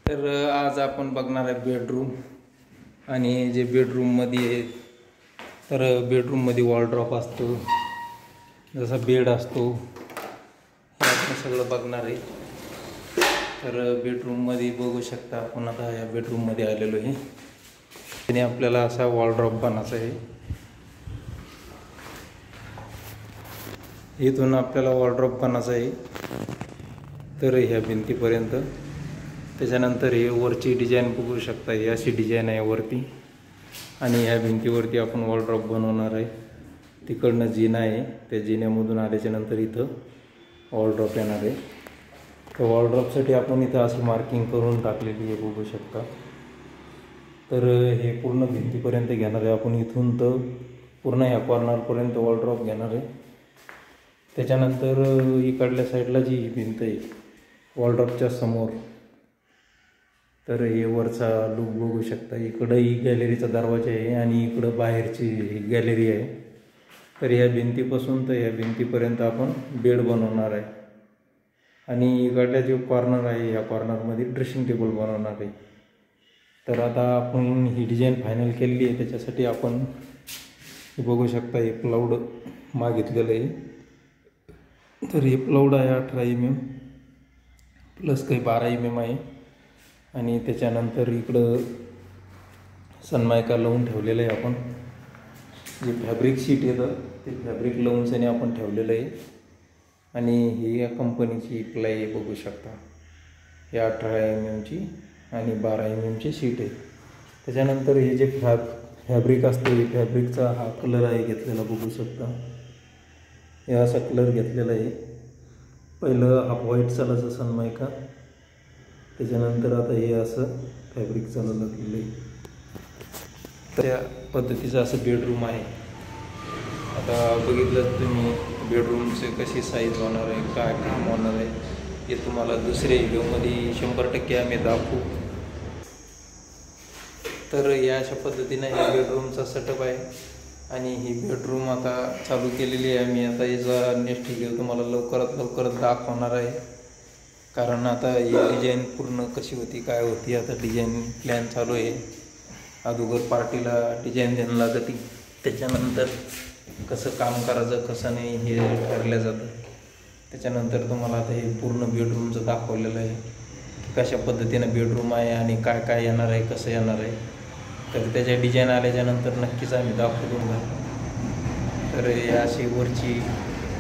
तर आज आपण बघणार आहे बेडरूम आणि जे बेडरूममध्ये तर बेडरूममध्ये वॉलड्रॉप असतो, जसा बेड असतो, हे आपण सगळं बघणार आहे। तर बेडरूममध्ये बघू शकता आपण आता या बेडरूममध्ये आलेलो आहे आणि आपल्याला असा वॉलड्रॉप बनायचा आहे। इथून आपल्याला वॉलड्रॉप बनायचा आहे तर ह्या भिंतीपर्यंत। त्याच्यानंतर हे वरची डिझाइन बघू शकता, ही अशी डिझाइन आहे वरती आणि ह्या भिंतीवरती आपण वॉलड्रॉप बनवणार आहे। तिकडनं जिना आहे, त्या जिन्यामधून आल्याच्या नंतर इथं वॉलड्रॉप येणार आहे। तर वॉलड्रॉपसाठी आपण इथं अशी मार्किंग करून टाकलेली आहे, बघू शकता। तर हे पूर्ण भिंतीपर्यंत घेणार आहे आपण, इथून तर पूर्ण ह्या कॉर्नरपर्यंत वॉलड्रॉप घेणार आहे। त्याच्यानंतर इकडल्या साईडला जी भिंत आहे वॉलड्रॉपच्या समोर, तर हे वरचा लूक बघू शकता। इकडं ही गॅलरीचा दरवाजा आहे आणि इकडं बाहेरची गॅलरी आहे। तर ह्या भिंतीपासून तर ह्या भिंतीपर्यंत आपण बेड बनवणार आहे आणि इकडल्या जो कॉर्नर आहे ह्या कॉर्नरमध्ये ड्रेसिंग टेबल बनवणार आहे। तर आता आपण ही डिझाइन फायनल केलेली आहे, त्याच्यासाठी आपण बघू शकता हे प्लाऊड मागितलेलं आहे। तर हे प्लाऊड आहे 18 mm प्लस काही 12 mm आहे आणि त्याच्यानंतर इकडं सनमायका लावून ठेवलेलं आहे आपण। जे फॅब्रिक शीट येतं ते फॅब्रिक लावूनच आपण ठेवलेलं आहे आणि ही या कंपनीची प्लाई बघू शकता, ही 18 mm ची आणि 12 mm ची शीट आहे। त्याच्यानंतर हे जे फॅब्रिक असते, फॅब्रिकचा हा कलर आहे घेतलेला, बघू शकता। हे असा कलर घेतलेला आहे। पहिलं हा व्हाईट चालायचं सनमायका, त्याच्यानंतर आता हे असं फॅब्रिक चालू लागलेलं आहे। त्या पद्धतीचं असं बेडरूम आहे। आता बघितलं तुम्ही बेडरूमचे कशी साईज होणार आहे, काय काम होणार आहे, हे तुम्हाला दुसऱ्या व्हिडिओमध्ये 100% आम्ही दाखवू। तर या अशा पद्धतीने या बेडरूमचा सेटअप आहे आणि ही बेडरूम आता चालू केलेली आहे आम्ही। आता याचा नेक्स्ट व्हिडिओ तुम्हाला लवकरात दाखवणार आहे, कारण आता ही डिझाईन पूर्ण कशी होती काय होती आता डिझाईन प्लॅन चालू आहे। अगोदर पार्टीला डिझाईन द्यायला लागते, त्याच्यानंतर कसं काम करायचं कसं नाही हे ठरलं जातं। त्याच्यानंतर तुम्हाला आता हे पूर्ण बेडरूमचं दाखवलेलं आहे, कशा पद्धतीनं बेडरूम आहे आणि काय काय येणार आहे, कसं येणार आहे। तर त्याच्या डिझाईन आल्याच्यानंतर नक्कीच आम्ही दाखवू तुम्हाला। तर या अशी वरची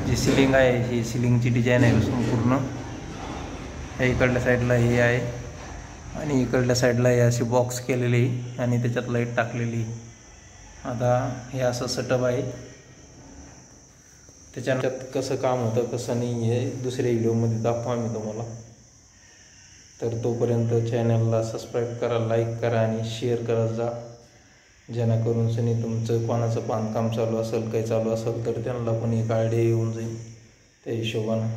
जी सिलिंग आहे ही सिलिंगची डिझाईन आहे संपूर्ण। इकडल्या साईडला हे आहे आणि इकडल्या साईडला हे अशी बॉक्स केलेली आणि त्याच्यात लाईट टाकलेली। आता हे असं सेटअप आहे, त्याच्यात कसं काम होतं कसं नाही हे दुसऱ्या व्हिडिओमध्ये दाखवू आम्ही तुम्हाला। तर तोपर्यंत चॅनलला सबस्क्राईब करा, लाईक करा आणि शेअर करत जा, जेणेकरून सनी तुमचं कोणाचं बांधकाम चालू असेल काही चालू असेल तर त्यांना पण एक आयडिया येऊन जाईल त्या हिशोबानं।